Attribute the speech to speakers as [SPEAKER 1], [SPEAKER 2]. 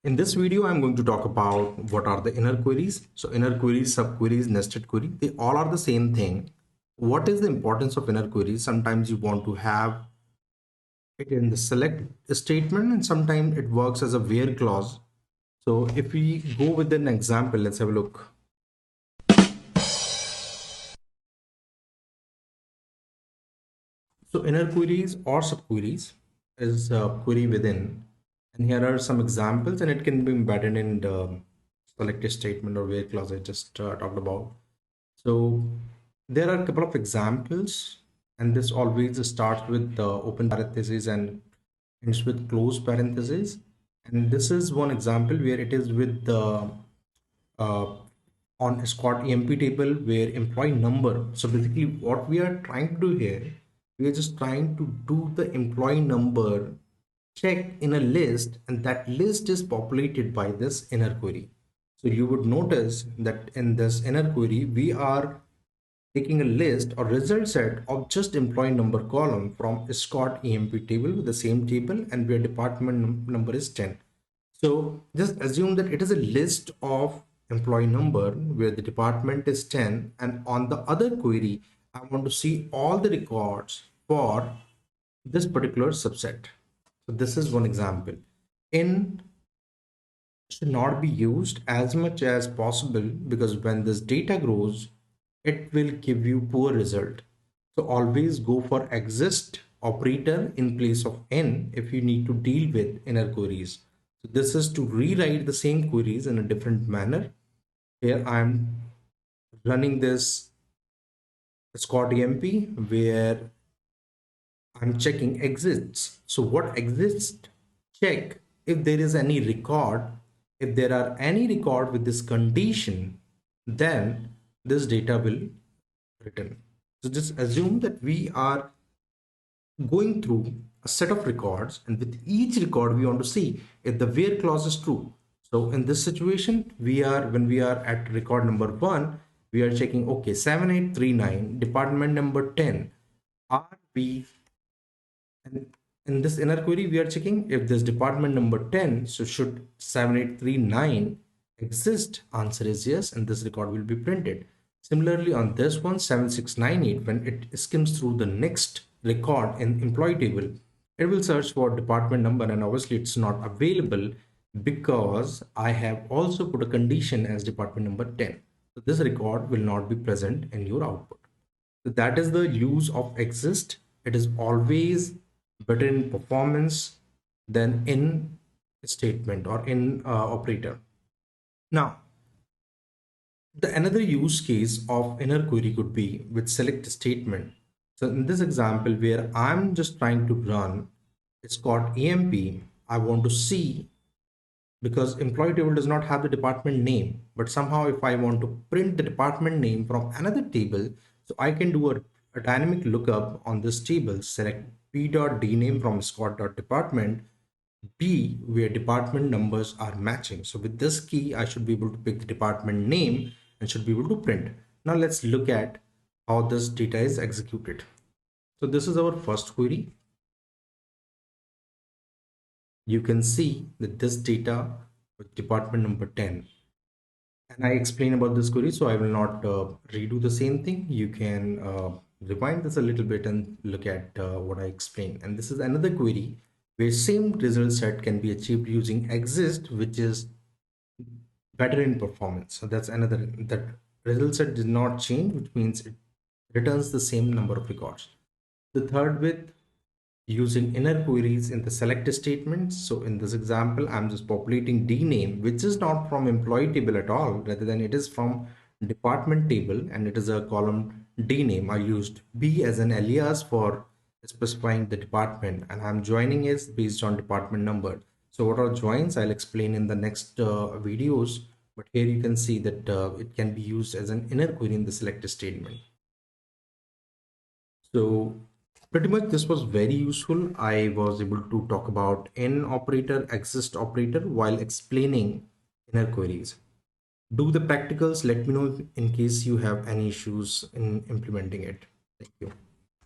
[SPEAKER 1] In this video, I'm going to talk about what are the inner queries. So inner queries, subqueries, nested query, they all are the same thing. What is the importance of inner queries? Sometimes you want to have it in the select statement and sometimes it works as a where clause. So if we go with an example, let's have a look. So inner queries or subqueries is a query within. And here are some examples and it can be embedded in the select statement or where clause I just talked about. So there are a couple of examples, and this always starts with open parentheses and ends with close parentheses. And this is one example where it is with the uh, on Scott EMP table where employee number. So basically what we are trying to do here, we are just trying to do the employee number check in a list, and that list is populated by this inner query. So you would notice that in this inner query, we are taking a list or result set of just employee number column from Scott EMP table with the same table and where department number is 10. So just assume that it is a list of employee number where the department is 10, and on the other query, I want to see all the records for this particular subset. So this is one example. In should not be used as much as possible because when this data grows, it will give you poor result. So always go for exist operator in place of n if you need to deal with inner queries. So this is to rewrite the same queries in a different manner. Here I'm running this Scott EMP where I'm checking exists. So what exists? Check if there is any record. If there are any record with this condition, then this data will return. So just assume that we are going through a set of records, and with each record we want to see if the where clause is true. So in this situation, when we are at record number 1, we are checking, okay, 7839 department number 10, are we, and in this inner query we are checking if this department number 10, so should 7839 exist? Answer is yes, and this record will be printed. Similarly on this one, 7698, when it skims through the next record in employee table, it will search for department number, and obviously it's not available because I have also put a condition as department number 10. So this record will not be present in your output. So that is the use of exist. It is always better in performance than in statement or in operator. Now, another use case of inner query could be with select statement. So in this example where I'm just trying to run, it's called EMP. I want to see, because employee table does not have the department name, but somehow if I want to print the department name from another table, so I can do a dynamic lookup on this table, select p.dname from scott.department, b where department numbers are matching. So with this key, I should be able to pick the department name and should be able to print. Now let's look at how this data is executed. So this is our first query. You can see that this data with department number 10, and I explain about this query, so I will not redo the same thing. You can rewind this a little bit and look at what I explained. And this is another query where same result set can be achieved using exist, which is better in performance. So that's another, that result set did not change, which means it returns the same number of records. The third with using inner queries in the select statement. So in this example, I'm just populating dname, which is not from employee table at all, rather than it is from department table, and it is a column dname. I used b as an alias for specifying the department, and I'm joining is based on department number. So what are joins, I'll explain in the next videos, but here you can see that it can be used as an inner query in the select statement. So pretty much this was very useful. I was able to talk about in operator, exist operator while explaining inner queries. Do the practicals. Let me know in case you have any issues in implementing it. Thank you.